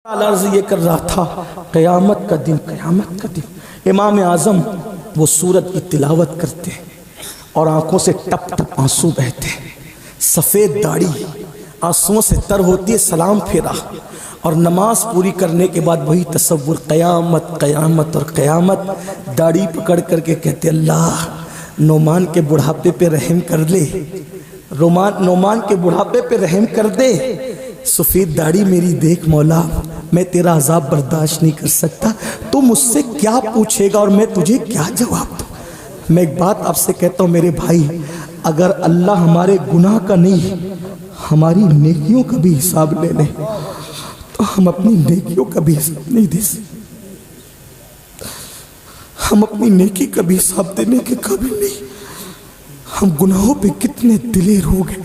عرض یہ کر رہا تھا قیامت کا دن، قیامت کا دن امام اعظم وہ سورت کی تلاوت کرتے اور آنکھوں سے ٹپ ٹپ آنسو بہتے، سفید داڑھی آنسوؤں سے تر ہوتی ہے، سلام پھیرا اور نماز پوری کرنے کے بعد وہی تصور قیامت قیامت اور قیامت، داڑھی پکڑ کر کے کہتے اللہ نعمان کے بڑھاپے پہ رحم کر لے، نعمان کے بڑھاپے پہ رحم کر دے، سفید داڑھی میری دیکھ مولا، میں تیرا عذاب برداشت نہیں کر سکتا، تو مجھ سے کیا پوچھے گا اور میں تجھے کیا جواب دوں۔ میں ایک بات آپ سے کہتا ہوں میرے بھائی، اگر اللہ ہمارے گناہ کا نہیں ہماری نیکیوں کا بھی حساب لے لے تو ہم اپنی نیکیوں کا بھی حساب نہیں دے سکتے، ہم اپنی نیکی کا بھی حساب دینے کے قابل نہیں۔ ہم گناہوں پہ کتنے دلیر ہو گئے،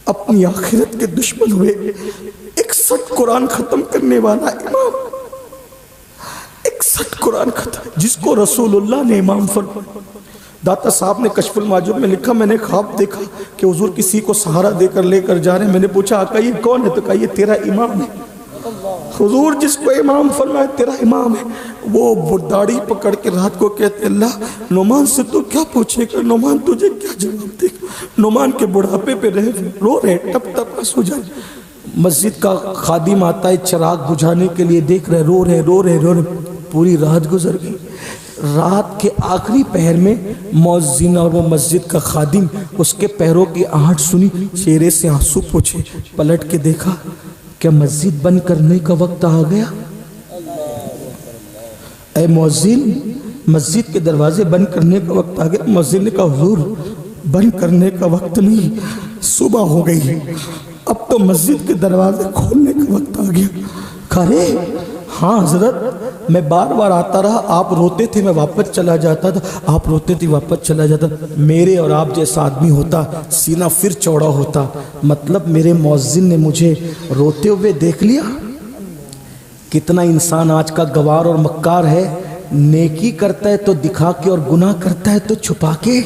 اپنی آخرت کے دشمن ہوئے۔ 61 قرآن ختم کرنے والا امام، 61 قرآن ختم، جس کو رسول اللہ نے امام فرمایا۔ داتا صاحب نے کشف المعجب میں لکھا، میں نے خواب دیکھا کہ حضور کسی کو سہارا دے کر لے کر جا رہے ہیں، میں نے پوچھا آقا یہ کون ہے؟ تو کہا یہ تیرا امام ہے۔ حضور جس کو امام فرمایا تیرا امام ہے، وہ داڑھی پکڑ کے رات کو کہتے اللہ نعمان سے تو کیا پوچھے گا، نعمان تجھے کیا جواب دے گا، نعمان کے بڑھاپے پہ رو رہے ٹپ ٹپ آنسو جائے۔ مسجد کا خادم آتا ہے چراغ بجھانے کے لیے، دیکھ رہے رو رہے، پوری رات گزر گئی۔ رات کے آخری پہر میں مؤذن اور وہ مسجد کا خادم اس کے پیروں کی آہٹ سنی، چہرے سے آنسو پوچھے، پلٹ کے دیکھا کیا مسجد بند کرنے کا وقت آ گیا؟ اے مؤذن مسجد کے دروازے بند کرنے کا وقت آ گیا۔ مؤذن نے کہا حضور بند کرنے کا وقت نہیں، صبح ہو گئی، اب تو مسجد کے دروازے کھولنے کا وقت آ گیا۔ کہا ہاں حضرت میں بار بار آتا رہا، آپ روتے تھے میں واپس چلا جاتا تھا، آپ روتے تھے واپس چلا جاتا، میرے اور آپ جیسا آدمی ہوتا سینہ پھر چوڑا ہوتا، مطلب میرے مؤذن نے مجھے روتے ہوئے دیکھ لیا۔ کتنا انسان آج کا گوار اور مکار ہے، نیکی کرتا ہے تو دکھا کے اور گناہ کرتا ہے تو چھپا کے۔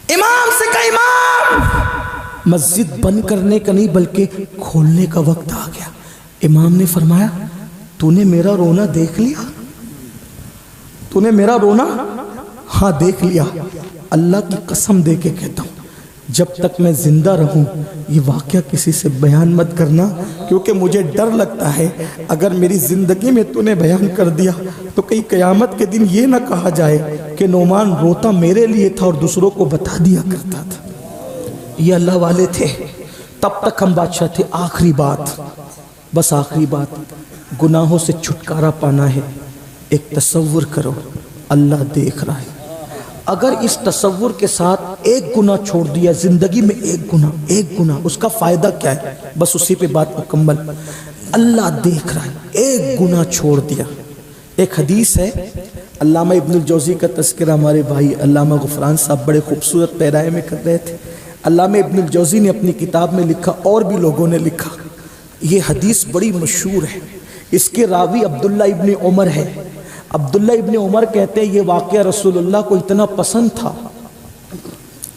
امام سے کہا امام مسجد بند کرنے کا نہیں بلکہ کھولنے کا وقت آ گیا۔ امام نے فرمایا تو نے میرا رونا دیکھ لیا؟ تو نے میرا رونا؟ ہاں دیکھ لیا۔ اللہ کی قسم دے کے کہتا ہوں جب تک میں زندہ رہوں یہ واقعہ کسی سے بیان مت کرنا، کیونکہ مجھے ڈر لگتا ہے اگر میری زندگی میں تو نے بیان کر دیا تو کئی قیامت کے دن یہ نہ کہا جائے کہ نعمان روتا میرے لیے تھا اور دوسروں کو بتا دیا کرتا تھا۔ یہ اللہ والے تھے، تب تک ہم بادشاہ تھے۔ آخری بات، بس آخری بات، گناہوں سے چھٹکارا پانا ہے۔ ایک تصور کرو اللہ دیکھ رہا ہے، اگر اس تصور کے ساتھ ایک گناہ چھوڑ دیا زندگی میں، ایک گناہ اس کا فائدہ کیا ہے؟ بس اسی پہ بات مکمل۔ اللہ دیکھ رہا ہے، ایک گناہ چھوڑ دیا۔ ایک حدیث ہے، علامہ ابن الجوزی کا تذکرہ ہمارے بھائی علامہ غفران صاحب بڑے خوبصورت پیرائے میں کر رہے تھے۔ علامہ ابن الجوزی نے اپنی کتاب میں لکھا، اور بھی لوگوں نے لکھا، یہ حدیث بڑی مشہور ہے، اس کے راوی عبداللہ ابن عمر ہے۔ عبداللہ ابن عمر کہتے ہیں یہ واقعہ رسول اللہ کو اتنا پسند تھا،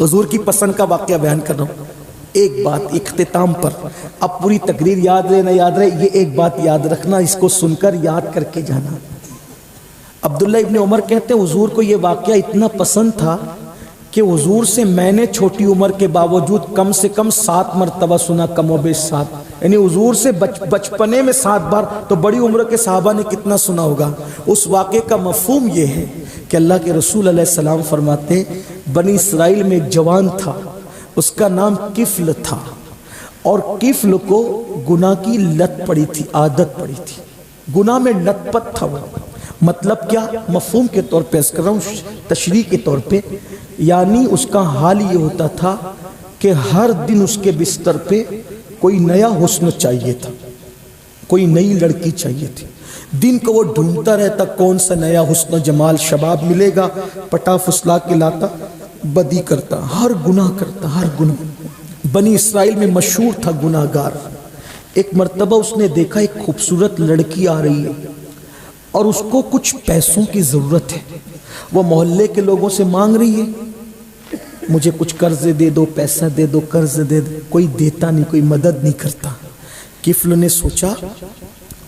حضور کی پسند کا واقعہ بیان کر رہا ہوں۔ ایک بات اختتام پر، اب پوری تقریر یاد رہے نہ یاد رہے، یہ ایک بات یاد رکھنا، اس کو سن کر یاد کر کے جانا۔ عبداللہ ابن عمر کہتے ہیں حضور کو یہ واقعہ اتنا پسند تھا کہ حضور سے میں نے چھوٹی عمر کے باوجود کم سے کم 7 مرتبہ سنا، کم و بیش 7، یعنی حضور سے بچپنے میں 7 بار، تو بڑی عمر کے صحابہ نے کتنا سنا ہوگا۔ اس واقعے کا مفہوم یہ ہے کہ اللہ کے رسول علیہ السلام فرماتے بنی اسرائیل میں ایک جوان تھا، اس کا نام کفل تھا، اور کفل کو گناہ کی لت پڑی تھی، عادت پڑی تھی، گناہ میں لت پت تھا۔ وہ مطلب کیا؟ مفہوم کے طور پہ اس کر رہا ہوں، تشریح کے طور پہ، یعنی اس کا حال یہ ہوتا تھا کہ ہر دن اس کے بستر پہ کوئی نیا حسن چاہیے تھا، کوئی نئی لڑکی چاہیے تھی، دن کو وہ ڈھونڈتا رہتا کون سا نیا حسن و جمال شباب ملے گا، پٹا پھسلا کے لاتا، بدی کرتا، ہر گناہ کرتا، ہر گناہ۔ بنی اسرائیل میں مشہور تھا گناہ گار۔ ایک مرتبہ اس نے دیکھا ایک خوبصورت لڑکی آ رہی ہے اور اس کو کچھ پیسوں کی ضرورت ہے، وہ محلے کے لوگوں سے مانگ رہی ہے، مجھے کچھ قرض دے دو، پیسہ دے دو، قرض دے دو، کوئی دیتا نہیں، کوئی مدد نہیں کرتا۔ کفل نے سوچا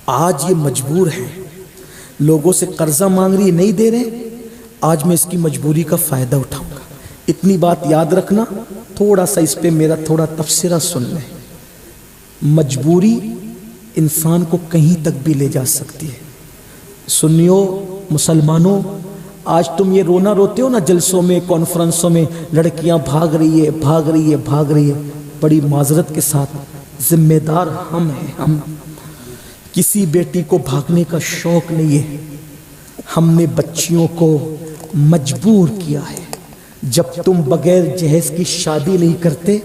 آج یہ مجبور ہے، لوگوں سے قرضہ مانگ رہی، نہیں دے رہے، آج میں اس کی مجبوری کا فائدہ اٹھاؤں گا۔ اتنی بات یاد رکھنا، تھوڑا سا اس پہ میرا تھوڑا تبصرہ سن لیں۔ مجبوری انسان کو کہیں تک بھی لے جا سکتی ہے۔ سنیو مسلمانوں، آج تم یہ رونا روتے ہو نا جلسوں میں، کانفرنسوں میں، لڑکیاں بھاگ رہی ہے، بھاگ رہی ہے، بھاگ رہی ہے، بڑی معذرت کے ساتھ ذمہ دار ہم ہیں۔ ہم کسی بیٹی کو بھاگنے کا شوق نہیں ہے، ہم نے بچیوں کو مجبور کیا ہے۔ جب تم بغیر جہیز کی شادی نہیں کرتے،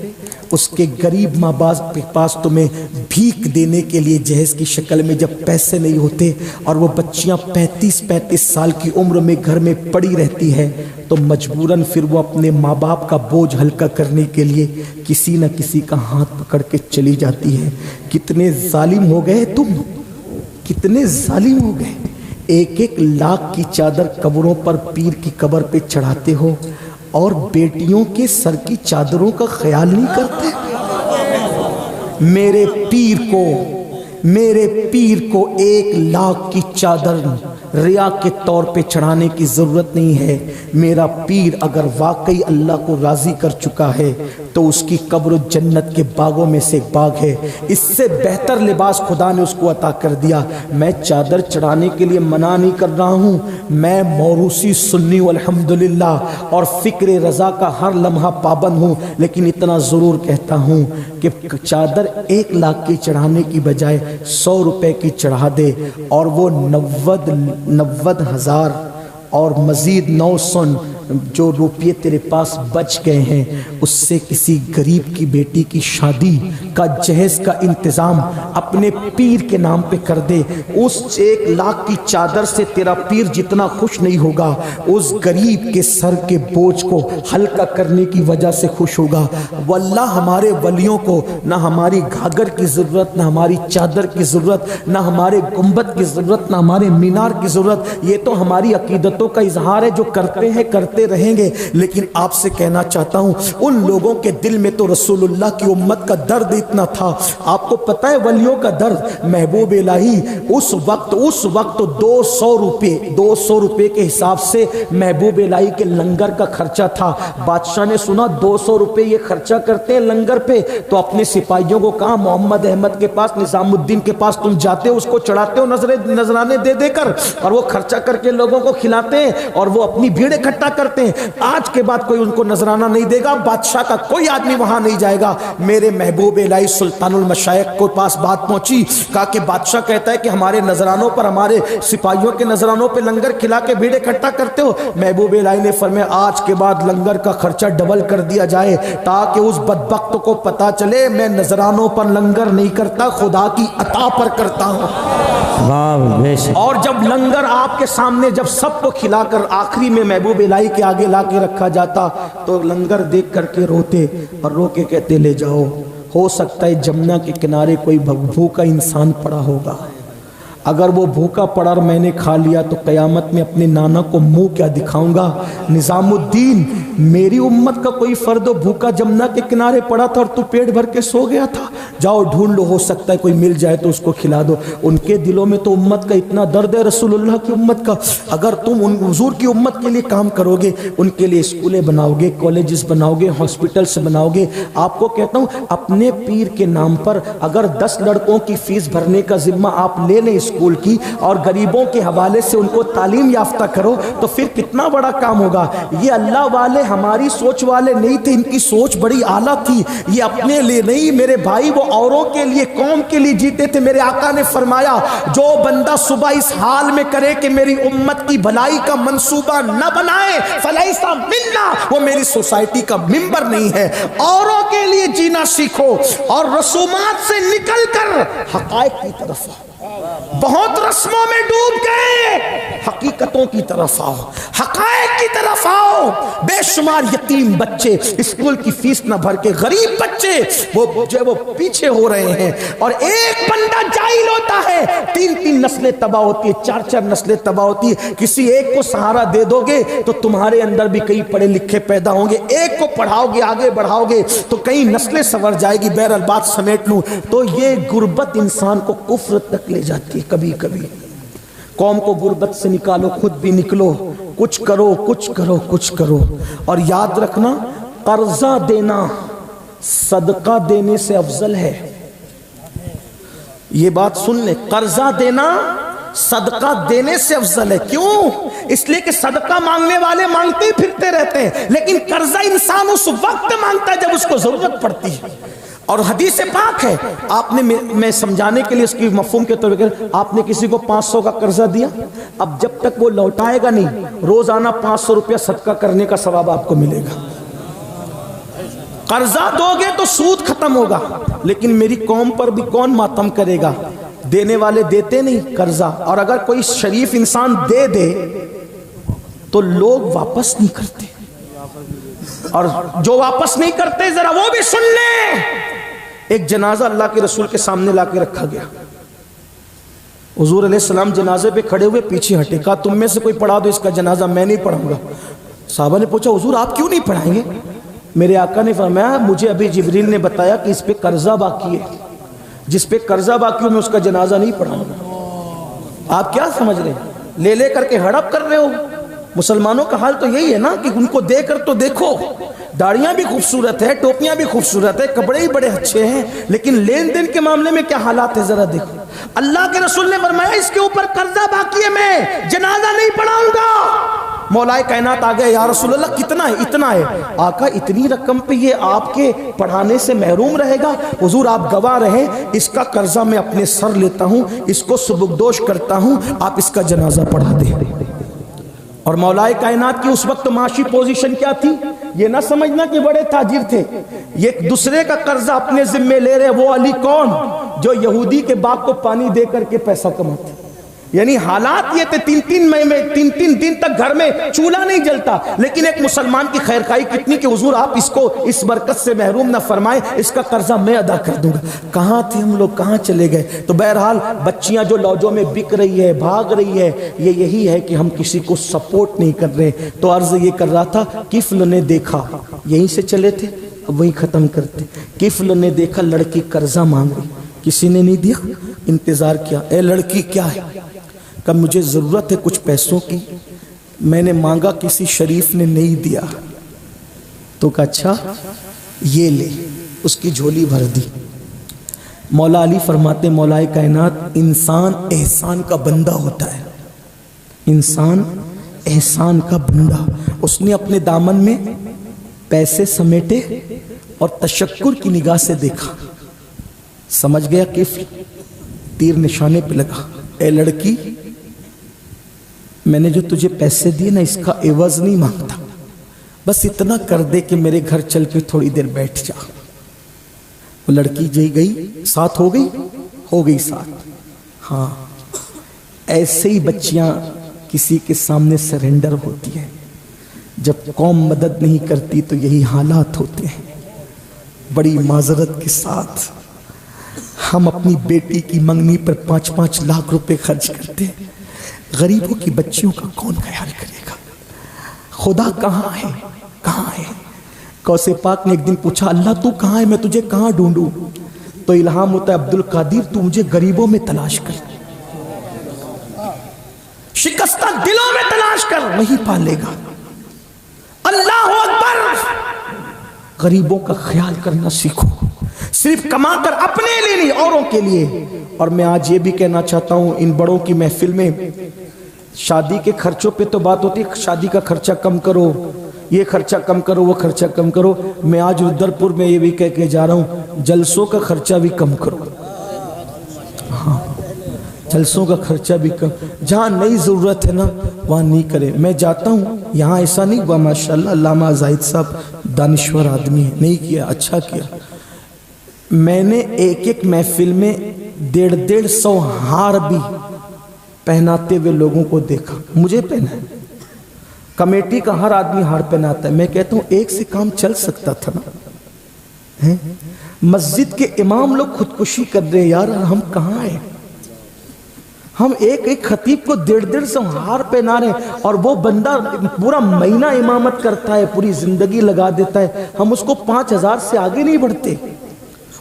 اس کے غریب ماں باپ کے پاس تمہیں بھیک دینے کے لیے جہیز کی شکل میں جب پیسے نہیں ہوتے، اور وہ بچیاں 35 سال کی عمر میں گھر میں پڑی رہتی ہے، تو مجبوراً پھر وہ اپنے ماں باپ کا بوجھ ہلکا کرنے کے لیے کسی نہ کسی کا ہاتھ پکڑ کے چلی جاتی ہے۔ کتنے ظالم ہو گئے تم، کتنے ظالم ہو گئے۔ 1 لاکھ کی چادر قبروں پر پیر کی قبر پہ چڑھاتے ہو، اور بیٹیوں کے سر کی چادروں کا خیال نہیں کرتے۔ میرے پیر کو 1 لاکھ کی چادر ریا کے طور پہ چڑھانے کی ضرورت نہیں ہے۔ میرا پیر اگر واقعی اللہ کو راضی کر چکا ہے تو اس کی قبر جنت کے باغوں میں سے ایک باغ ہے، اس سے بہتر لباس خدا نے اس کو عطا کر دیا۔ میں چادر چڑھانے کے لیے منع نہیں کر رہا ہوں، میں موروثی سنی الحمدللہ اور فکر رضا کا ہر لمحہ پابند ہوں، لیکن اتنا ضرور کہتا ہوں کہ چادر 1 لاکھ کی چڑھانے کی بجائے 100 روپے کی چڑھا دے، اور وہ 90,000 اور مزید 900 جو روپیے تیرے پاس بچ گئے ہیں، اس سے کسی غریب کی بیٹی کی شادی کا جہیز کا انتظام اپنے پیر کے نام پہ کر دے۔ اس 1 لاکھ کی چادر سے تیرا پیر جتنا خوش نہیں ہوگا، اس غریب کے سر کے بوجھ کو ہلکا کرنے کی وجہ سے خوش ہوگا۔ واللہ ہمارے ولیوں کو نہ ہماری گھاگھر کی ضرورت، نہ ہماری چادر کی ضرورت، نہ ہمارے گنبد کی ضرورت، نہ ہمارے مینار کی ضرورت۔ یہ تو ہماری عقیدتوں کا اظہار ہے جو کرتے ہیں، کرتے رہیں گے۔ لیکن آپ سے کہنا چاہتا ہوں، ان لوگوں کے دل میں تو رسول اللہ کی امت کا درد اتنا تھا۔ آپ کو پتہ ہے ولیوں کا درد؟ محبوب الہی اس وقت 200 روپے کے حساب سے محبوب الہی کے لنگر کا خرچہ تھا۔ بادشاہ نے سنا 200 روپے یہ خرچہ کرتے ہیں لنگر پہ، تو اپنے سپاہیوں کو کہا محمد احمد کے پاس، نظام الدین کے پاس تم جاتے ہو، اس کو چڑھاتے ہو نذرانے دے دے کر، اور وہ خرچہ کر کے لوگوں کو کھلاتے ہیں، اور وہ اپنی بھیڑ اکٹھا کرتے ہیں۔ آج کے بعد کوئی ان کو نذرانہ نہیں دے گا، بادشاہ کا کوئی آدمی وہاں نہیں جائے گا۔ میرے محبوب الہی سلطان المشائخ کو پاس بات پہنچی، کہا کہ بادشاہ کہتا ہے کہ ہمارے نذرانوں پر، ہمارے سپاہیوں کے نذرانوں پہ لنگر کھلا کے بھیڑ اکٹھا کرتے ہو۔ محبوب الہی نے فرمایا آج کے بعد لنگر کا خرچہ ڈبل کر دیا جائے، تاکہ اس بدبخت کو پتا چلے میں نذرانوں پر لنگر نہیں کرتا، خدا کی عطا پر کرتا ہوں۔ اور جب لنگر آپ کے سامنے جب سب کو کھلا کر آخری میں محبوب الہی کے آگے لا کے رکھا جاتا، تو لنگر دیکھ کر کے روتے، اور رو کے کہتے لے جاؤ، ہو سکتا ہے جمنا کے کنارے کوئی بھوکا انسان پڑا ہوگا، اگر وہ بھوکا پڑا اور میں نے کھا لیا تو قیامت میں اپنے نانا کو منہ کیا دکھاؤں گا؟ نظام الدین، میری امت کا کوئی فرد بھوکا جمنا کے کنارے پڑا تھا اور تو پیٹ بھر کے سو گیا تھا، جاؤ ڈھونڈ لو، ہو سکتا ہے کوئی مل جائے تو اس کو کھلا دو۔ ان کے دلوں میں تو امت کا اتنا درد ہے، رسول اللہ کی امت کا۔ اگر تم ان حضور کی امت کے لیے کام کرو گے، ان کے لیے اسکولیں بناؤ گے، کالجز بناؤ گے، ہاسپٹلس بناؤ گے، آپ کو کہتا ہوں اپنے پیر کے نام پر اگر 10 لڑکوں کی فیس بھرنے کا ذمہ آپ لے لیں اسکول کی، اور غریبوں کے حوالے سے ان کو تعلیم یافتہ کرو، تو پھر کتنا بڑا کام ہوگا۔ یہ اللہ والے ہماری سوچ والے نہیں تھے، ان کی سوچ بڑی اعلیٰ تھی۔ یہ اپنے لیے نہیں میرے بھائی، وہ اوروں کے لیے، قوم کے لیے جیتے تھے۔ میرے آقا نے فرمایا جو بندہ صبح اس حال میں کرے کہ میری امت کی بھلائی کا منصوبہ نہ بنائے فلیس منا، وہ میری سوسائٹی کا ممبر نہیں ہے۔ اوروں کے لیے جینا سیکھو اور رسومات سے نکل کر حقائق کی طرف۔ بہت رسموں میں ڈوب گئے، حقیقتوں کی طرف آؤ، حقائق کی طرف آؤ۔ بے شمار یتیم بچے اسکول کی فیس نہ بھر کے، غریب بچے وہ پیچھے ہو رہے ہیں، اور ایک بندہ جاہل ہوتا ہے، 3 نسلیں تباہ ہوتی ہے، 4 نسلیں تباہ ہوتی ہے۔ کسی ایک کو سہارا دے دو گے تو تمہارے اندر بھی کئی پڑھے لکھے پیدا ہوں گے، ایک کو پڑھاؤ گے، آگے بڑھاؤ گے تو کئی نسلیں سنور جائے گی۔ بہرحال بات سمیٹ لوں تو یہ غربت انسان کو کفر تک لے جاتی ہے۔ کبھی کبھی قوم کو غربت سے نکالو، خود بھی نکلو، کچھ کرو کچھ کرو کچھ کرو۔ اور یاد رکھنا، قرضہ دینا صدقہ دینے سے افضل ہے۔ یہ بات سن لے، قرضہ دینا صدقہ دینے سے افضل ہے۔ کیوں؟ اس لیے کہ صدقہ مانگنے والے مانگتے ہی پھرتے رہتے ہیں، لیکن قرضہ انسان اس وقت مانگتا ہے جب اس کو ضرورت پڑتی ہے۔ اور حدیث پاک ہے، آپ نے، میں سمجھانے کے لیے اس کی مفہوم کے طور پر، آپ نے کسی کو 500 کا قرضہ دیا، اب جب تک وہ لوٹائے گا نہیں، روزانہ 500 روپیہ صدقہ کرنے کا ثواب آپ کو ملے گا۔ قرضہ دو گے تو سود ختم ہوگا، لیکن میری قوم پر بھی کون ماتم کرے گا؟ دینے والے دیتے نہیں قرضہ، اور اگر کوئی شریف انسان دے دے تو لوگ واپس نہیں کرتے، اور جو واپس نہیں کرتے ذرا وہ بھی سن لیں۔ ایک جنازہ اللہ کے رسول کے سامنے لا کے رکھا گیا، حضور علیہ السلام جنازے پہ کھڑے ہوئے، پیچھے ہٹے، کہا تم میں سے کوئی پڑھا دو اس کا جنازہ، میں نہیں پڑھوں گا۔ صحابہ نے پوچھا حضور آپ کیوں نہیں پڑھائیں گے؟ میرے آقا نے فرمایا مجھے ابھی جبریل نے بتایا کہ اس پہ قرضہ باقی ہے، جس پہ قرضہ باقی ہو میں اس کا جنازہ نہیں پڑھاؤں گا۔ آپ کیا سمجھ رہے ہیں؟ لے کر کے ہڑپ کر رہے ہو۔ مسلمانوں کا حال تو یہی ہے نا کہ ان کو دے کر تو دیکھو، داڑیاں بھی خوبصورت ہے، ٹوپیاں بھی خوبصورت ہے، کپڑے ہی بڑے اچھے ہیں، لیکن لین دین کے معاملے میں کیا حالات ہے ذرا دیکھو۔ اللہ کے رسول نے فرمایا اس کے اوپر قرضہ باقی ہے، میں جنازہ نہیں پڑھاؤں گا۔ مولا کائنات آ گئے، یا رسول اللہ کتنا ہے؟ اتنا ہے۔ آقا اتنی رقم پہ یہ آپ کے پڑھانے سے محروم رہے گا؟ حضور آپ گواہ رہیں، اس کا قرضہ میں اپنے سر لیتا ہوں، اس کو سبکدوش کرتا ہوں، آپ اس کا جنازہ پڑھا دیں۔ اور مولا کائنات کی اس وقت معاشی پوزیشن کیا تھی؟ یہ نہ سمجھنا کہ بڑے تاجر تھے، یہ دوسرے کا قرضہ اپنے ذمے لے رہے۔ وہ علی کون؟ جو یہودی کے باغ کو پانی دے کر کے پیسہ کماتے۔ یعنی حالات یہ تھے، 3 دن تک گھر میں چولہا نہیں جلتا، لیکن ایک مسلمان کی خیرخواہی کتنی کہ حضور آپ اس کو اس برکت سے محروم نہ فرمائیں، اس کا قرضہ میں ادا کر دوں گا۔ کہاں تھے ہم لوگ، کہاں چلے گئے؟ تو بہرحال بچیاں جو لوجوں میں بک رہی ہے، بھاگ رہی ہے، یہ یہی ہے کہ ہم کسی کو سپورٹ نہیں کر رہے۔ تو عرض یہ کر رہا تھا، کفل نے دیکھا، یہیں سے چلے تھے اب وہیں ختم کرتے۔ کفل نے دیکھا لڑکی قرضہ مانگ رہی، کسی نے نہیں دیا، انتظار کیا، اے لڑکی کیا ہے؟ کہ مجھے ضرورت ہے کچھ پیسوں کی، میں نے مانگا کسی شریف نے نہیں دیا، تو کہا اچھا یہ لے، اس کی جھولی بھر دی۔ مولا علی فرماتے مولا کائنات انسان احسان کا بندہ ہوتا ہے، انسان احسان کا بندہ۔ اس نے اپنے دامن میں پیسے سمیٹے اور تشکر کی نگاہ سے دیکھا، سمجھ گیا کہ تیر نشانے پہ لگا، اے لڑکی میں نے جو تجھے پیسے دیے نا اس کا عوض نہیں مانگتا، بس اتنا کر دے کہ میرے گھر چل کے تھوڑی دیر بیٹھ جا۔ وہ لڑکی جی گئی، ساتھ ہو گئی ساتھ۔ ہاں ایسے ہی بچیاں کسی کے سامنے سرنڈر ہوتی ہیں، جب قوم مدد نہیں کرتی تو یہی حالات ہوتے ہیں۔ بڑی معذرت کے ساتھ ہم اپنی بیٹی کی منگنی پر 5-5 لاکھ روپے خرچ کرتے ہیں، غریبوں کی بچیوں کا کون خیال کرے گا؟ خدا کہاں ہے، کہاں ہے؟ غوث پاک نے ایک دن پوچھا اللہ تو کہاں ہے، میں تجھے کہاں ڈھونڈوں؟ تو الہام ہوتا ہے عبد القادر تو مجھے غریبوں میں تلاش کر، شکستہ دلوں میں تلاش کر، وہی پالے گا۔ اللہ اکبر! غریبوں کا خیال کرنا سیکھو، صرف کما کر اپنے لیے نہیں اوروں کے لیے۔ اور میں آج یہ بھی کہنا چاہتا ہوں، ان بڑوں کی محفل میں شادی کے خرچوں پہ تو بات ہوتی ہے، شادی کا خرچہ کم کرو، یہ خرچہ کم کرو، وہ خرچہ کم کرو۔ میں آج رودرپور میں یہ بھی کہہ کے جا رہا ہوں، جلسوں کا خرچہ بھی کم کرو۔ ہاں جلسوں کا خرچہ بھی کم، جہاں نئی ضرورت ہے نا وہاں نہیں کرے۔ میں جاتا ہوں یہاں ایسا نہیں ہوا، ماشاءاللہ علامہ زاہد صاحب دانشور آدمی ہے، نہیں کیا، اچھا کیا۔ میں نے ایک محفل میں 150-150 ہار بھی پہناتے ہوئے لوگوں کو دیکھا، مجھے پہنا ہے، کمیٹی کا ہر آدمی ہار پہناتا ہے، میں کہتا ہوں ایک سے کام چل سکتا تھا نا۔ مسجد کے امام لوگ خودکشی کر رہے ہیں، یار ہم کہاں ہیں؟ ہم ایک خطیب کو 1.5 ہار پہنا رہے ہیں، اور وہ بندہ پورا مہینہ امامت کرتا ہے، پوری زندگی لگا دیتا ہے، ہم اس کو 5000 سے آگے نہیں بڑھتے،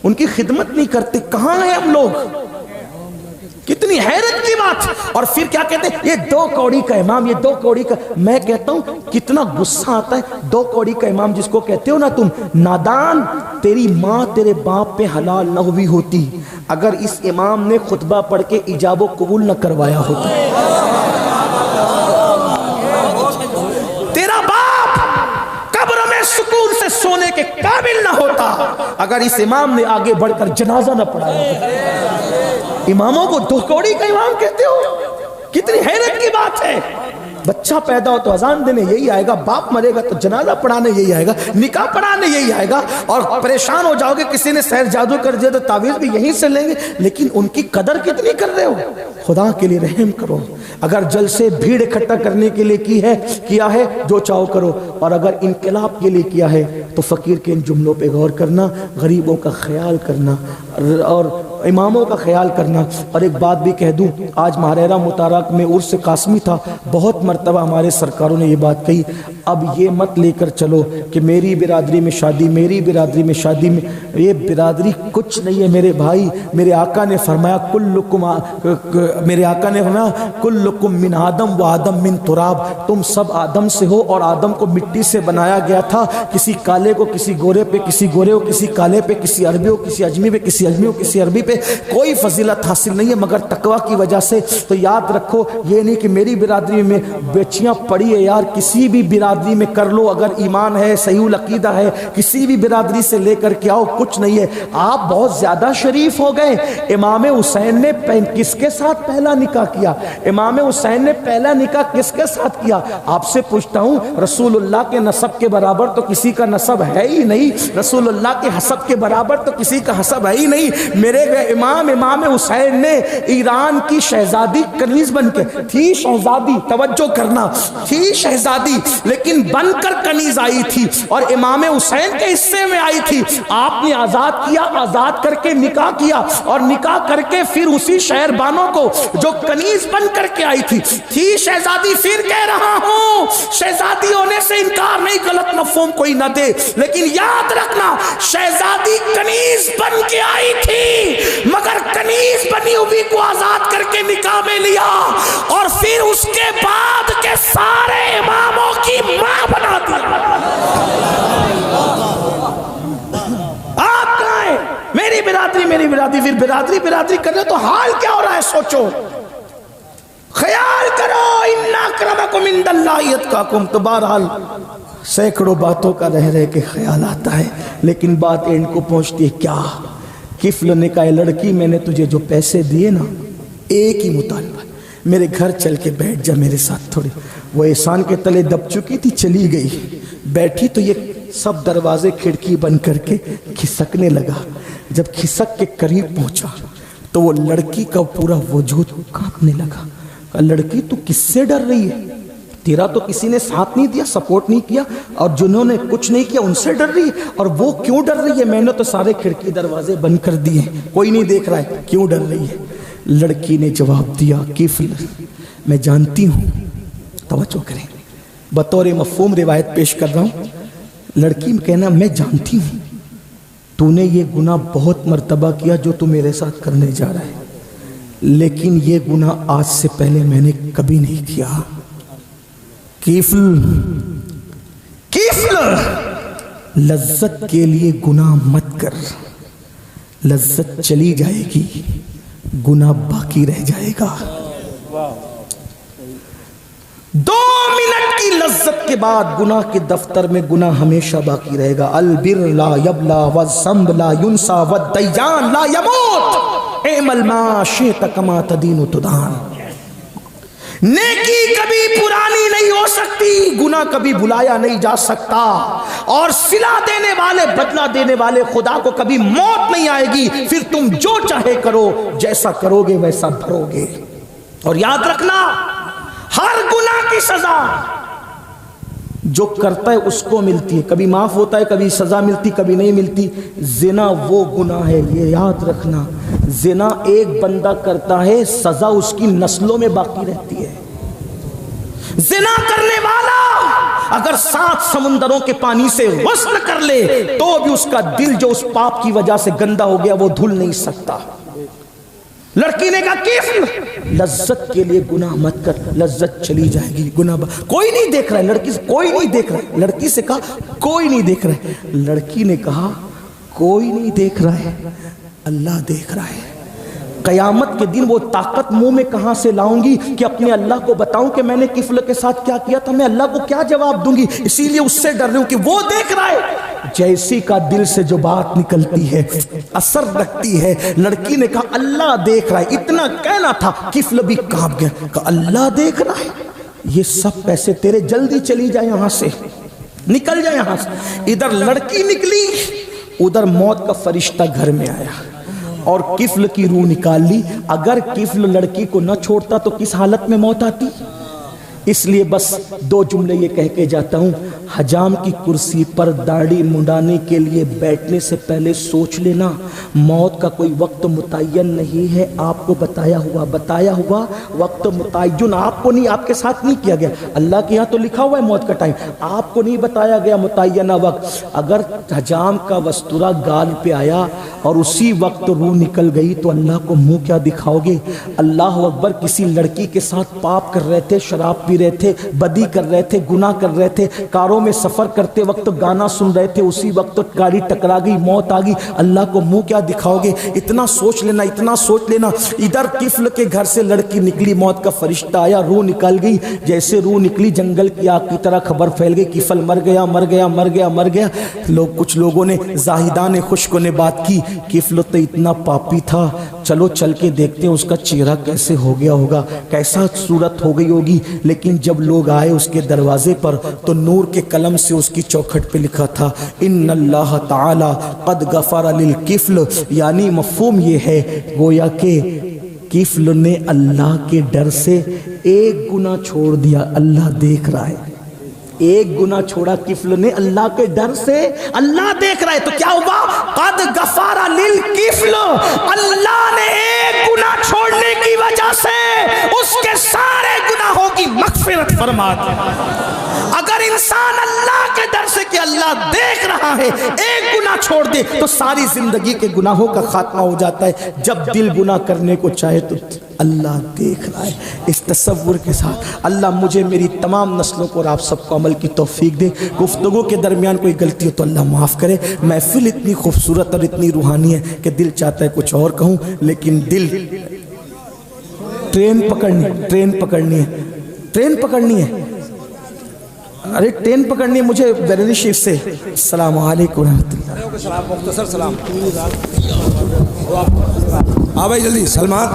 ان کی خدمت نہیں کرتے، کہاں ہیں ہم لوگ؟ کتنی حیرت کی بات۔ اور پھر کیا کہتے ہیں، یہ 2 کوڑی کا امام، یہ 2 کوڑی کا۔ میں کہتا ہوں کتنا غصہ آتا ہے، 2 کوڑی کا امام جس کو کہتے ہو نا تم، نادان، تیری ماں تیرے باپ پہ حلال نہ ہوئی ہوتی اگر اس امام نے خطبہ پڑھ کے ایجاب و قبول نہ کروایا ہوتا۔ تیرا باپ قبر میں سکون سے سونے کے قابل نہ ہوتا اگر اس امام نے آگے بڑھ کر جنازہ نہ پڑھایا ہوتا۔ اماموں کو 2 کوڑی کا امام کہتے ہو، کتنی حیرت کی بات ہے۔ بچہ پیدا ہو تو اذان دینے یہی آئے گا، باپ مرے گا تو جنازہ پڑھانے یہی آئے گا، نکاح پڑھانے یہی آئے گا، اور پریشان ہو جاؤ گے کسی نے سحر جادو کر دیا تو تعویذ بھی یہیں سے لیں گے، لیکن ان کی قدر کتنی کر رہے ہو؟ خدا کے لیے رحم کرو۔ اگر جلسے بھیڑ اکٹھا کرنے کے لیے کیا ہے جو چاہو کرو، اور اگر انقلاب کے لیے کیا ہے تو فقیر کے ان جملوں پہ غور کرنا، غریبوں کا خیال کرنا اور اماموں کا خیال کرنا۔ اور ایک بات بھی کہہ دوں، آج ماہرہ متارک میں عرس قاسمی تھا، بہت مرتبہ ہمارے سرکاروں نے یہ بات کہی، اب یہ مت لے کر چلو کہ میری برادری میں شادی، میری برادری میں شادی، میں یہ برادری کچھ نہیں ہے میرے بھائی۔ میرے آقا نے فرمایا کلکم من آدم و آدم من تراب، تم سب آدم سے ہو اور آدم کو مٹی سے بنایا گیا تھا، کسی کالے کو کسی گورے پہ، کسی گورے کو کسی کالے پہ، کسی عربی کو کسی اجمی پہ، کسی اجمی کو کسی عربی پہ کوئی فضیلت حاصل نہیں ہے مگر تقوی کی وجہ سے۔ تو یاد رکھو، یہ نہیں کہ میری برادری میں بیچیاں پڑی ہے، یار کسی بھی برادری میں کر لو، اگر ایمان ہے، صحیح العقیدہ ہے، کسی بھی برادری سے لے کر کے آؤ، کچھ نہیں ہے۔ آپ بہت زیادہ شریف ہو گئے۔ امام حسین نے کس کے ساتھ پہلا نکاح کیا؟ امام حسین نے پہلا نکاح کس کے ساتھ کیا؟ آپ سے پوچھتا ہوں، رسول اللہ کے نسب کے برابر تو کسی کا نسب ہے ہی نہیں، رسول اللہ کے حسب کے برابر تو کسی کا حسب ہے ہی نہیں۔ میرے امام حسین نے ایران کی شہزادی کنیز بن کے تھی، شہزادی، توجہ کرنا، تھی شہزادی لیکن بن کر کنیز آئی تھی، اور امام حسین کے حصے میں آئی تھی۔ آپ نے آزاد کیا، آزاد کر کے نکاح کیا، اور نکاح کر کے پھر اسی شہر بانوں کو جو کنیز بن کر کے آئی تھی شہزادی، پھر کہہ رہا ہوں شہزادی ہونے سے انکار نہیں، غلط مفہوم کوئی نہ دے، لیکن یاد رکھنا شہزادی کنیز بن کے آئی تھی، مگر کنیز بنی ہوئی کو آزاد کر کے نکاح میں لیا، اور پھر اس کے بعد کے سارے اماموں کی ماں بنا دیا۔ آپ کہاں ہیں؟ میری برادری، میری برادری، پھر برادری کر رہے تو حال کیا ہو رہا ہے؟ سوچو، خیال کرو، ان اکرمکم عند اللہ اتقاکم۔ تو بہرحال سینکڑوں باتوں کا رہ کے خیال آتا ہے، لیکن بات اینڈ کو پہنچتی ہے کیا؟ کفل نے کہا، لڑکی میں نے تجھے جو پیسے دیے نا، ایک ہی مطالبہ، میرے گھر چل کے بیٹھ جا میرے ساتھ تھوڑی۔ وہ احسان کے تلے دب چکی تھی، چلی گئی، بیٹھی تو یہ سب دروازے کھڑکی بند کر کے کھسکنے لگا۔ جب کھسک کے قریب پہنچا تو وہ لڑکی کا پورا وجود کانپنے لگا۔ کہا، لڑکی تو کس سے ڈر رہی ہے؟ تیرا تو کسی نے ساتھ نہیں دیا، سپورٹ نہیں کیا، اور جنہوں نے کچھ نہیں کیا ان سے ڈر رہی ہے، اور وہ کیوں ڈر رہی ہے؟ میں نے تو سارے کھڑکی دروازے بند کر دیے، کوئی نہیں دیکھ رہا ہے، کیوں ڈر رہی ہے؟ لڑکی نے جواب دیا، کفل میں جانتی ہوں، توجہ کریں، بطور مفہوم روایت پیش کر رہا ہوں۔ لڑکی میں کہنا، میں جانتی ہوں تو نے یہ گناہ بہت مرتبہ کیا جو تو میرے ساتھ کرنے جا رہا ہے، لیکن یہ گناہ آج سے پہلے میں نے کبھی نہیں کیا۔ کفل لذت کے لیے گناہ مت کر، لذت چلی جائے گی، گناہ باقی رہ جائے گا۔ 2 منٹ کی لذت کے بعد گناہ کے دفتر میں گناہ ہمیشہ باقی رہے گا۔ البر لا یبلا والذنب لا ینسا والدیان لا یموت، اعمل ما شئت کما تدین تدان۔ نیکی کبھی پرانی نہیں ہو سکتی، گناہ کبھی بھلایا نہیں جا سکتا، اور صلہ دینے والے، بدلہ دینے والے خدا کو کبھی موت نہیں آئے گی۔ پھر تم جو چاہے کرو، جیسا کرو گے ویسا بھرو گے۔ اور یاد رکھنا ہر گناہ کی سزا جو کرتا ہے اس کو ملتی ہے، کبھی معاف ہوتا ہے، کبھی سزا ملتی، کبھی نہیں ملتی۔ زنا وہ گناہ ہے، یہ یاد رکھنا، زنا ایک بندہ کرتا ہے، سزا اس کی نسلوں میں باقی رہتی ہے۔ زنا کرنے والا اگر 7 سمندروں کے پانی سے غسل کر لے تو بھی اس کا دل جو اس پاپ کی وجہ سے گندا ہو گیا وہ دھل نہیں سکتا۔ لڑکی نے کہا کفل لذت کے لیے گناہ مت کر، لذت چلی جائے گی، گناہ کوئی نہیں دیکھ رہا ہے، لڑکی سے کوئی نہیں دیکھ رہا ہے، لڑکی سے کہا کوئی نہیں دیکھ رہا ہے، لڑکی نے کہا کوئی نہیں دیکھ رہا ہے، اللہ دیکھ رہا ہے۔ قیامت کے دن وہ طاقت منہ میں کہاں سے لاؤں گی کہ اپنے اللہ کو بتاؤں کہ میں نے کفل کے ساتھ کیا کیا تھا، میں اللہ کو کیا جواب دوں گی؟ اسی لیے اس سے ڈر رہی ہوں کہ وہ دیکھ رہا ہے۔ جیسی کا دل سے جو بات نکلتی ہے اثر رکھتی ہے۔ لڑکی نے کہا اللہ دیکھ رہا ہے، اتنا کہنا تھا کفل بھی کانپ گیا، کہا اللہ دیکھ رہا ہے، یہ سب پیسے تیرے، جلدی چلی جائے یہاں سے، نکل جائے یہاں سے۔ ادھر لڑکی نکلی، ادھر موت کا فرشتہ گھر میں آیا اور کفل کی روح نکال لی۔ اگر کفل لڑکی کو نہ چھوڑتا تو کس حالت میں موت آتی؟ اس لیے بس 2 جملے یہ کہہ کے جاتا ہوں، حجام کی کرسی پر داڑھی منڈانے کے لیے بیٹھنے سے پہلے سوچ لینا موت کا کوئی وقت متعین نہیں ہے، آپ کو بتایا ہوا وقت متعین آپ کو نہیں، آپ کے ساتھ نہیں کیا گیا، اللہ کے یہاں تو لکھا ہوا ہے موت کا ٹائم، آپ کو نہیں بتایا گیا متعینہ وقت۔ اگر حجام کا وستورہ گال پہ آیا اور اسی وقت روح نکل گئی تو اللہ کو منہ کیا دکھاؤ گے؟ اللہ اکبر، کسی لڑکی کے ساتھ پاپ کر رہے تھے، شراب پی رہے تھے، بدی کر رہے تھے، گناہ کر رہے تھے، کاروں میں سفر کرتے وقت گانا سن رہے تھے، اسی وقت گاڑی ٹکرا گئی، موت آ گئی، اللہ کو منہ کیا دکھاؤ گے؟ اتنا سوچ لینا، اتنا سوچ لینا۔ ادھر کفل کے گھر سے لڑکی نکلی، موت کا فرشتہ آیا، روح نکل گئی، جیسے روح نکلی جنگل کی آگ کی طرح خبر پھیل گئی، کفل مر گیا مر گیا مر گیا مر گیا۔ کچھ لوگوں نے، زاہدان خشک نے بات کی، کفل تو اتنا پاپی تھا، چلو چل کے دیکھتے ہیں اس کا چہرہ کیسے ہو گیا ہوگا، کیسا صورت ہو گئی ہوگی۔ لیکن جب لوگ آئے اس کے دروازے پر تو نور کے قلم سے اس کی چوکھٹ پہ لکھا تھا ان اللہ تعالی قد غفر للکفل، یعنی مفہوم یہ ہے گویا کہ کفل نے اللہ کے ڈر سے ایک گناہ چھوڑ دیا، اللہ دیکھ رہا ہے، ایک گناہ چھوڑا کفل نے اللہ کے ڈر سے، اللہ دیکھ رہا ہے۔ تو کیا ہوا؟ قد غفر للکفل، اللہ نے ایک گناہ چھوڑنے کی وجہ سے اس کے سارے گناہوں کی مغفرت فرما دی۔ اگر انسان اللہ کے ڈر سے کہ اللہ دیکھ رہا ہے ایک گناہ چھوڑ دے تو ساری زندگی کے گناہوں کا خاتمہ ہو جاتا ہے۔ جب دل گناہ کرنے کو چاہے تو اللہ دیکھ رہا ہے۔ اس تصور کے ساتھ اللہ مجھے، میری تمام نسلوں کو اور آپ سب کو عمل کی توفیق دے۔ گفتگو کے درمیان کوئی غلطی ہو تو اللہ معاف کرے۔ محفل اتنی خوبصورت اور اتنی روحانی ہے کہ دل چاہتا ہے کچھ اور کہوں، لیکن دل ٹرین پکڑنی ہے، ارے ٹرین پکڑنی ہے مجھے بیرونی شریف سے۔ السلام علیکم ورحمۃ اللہ۔ مختصر سلام۔ ہاں بھائی جلدی سلمان۔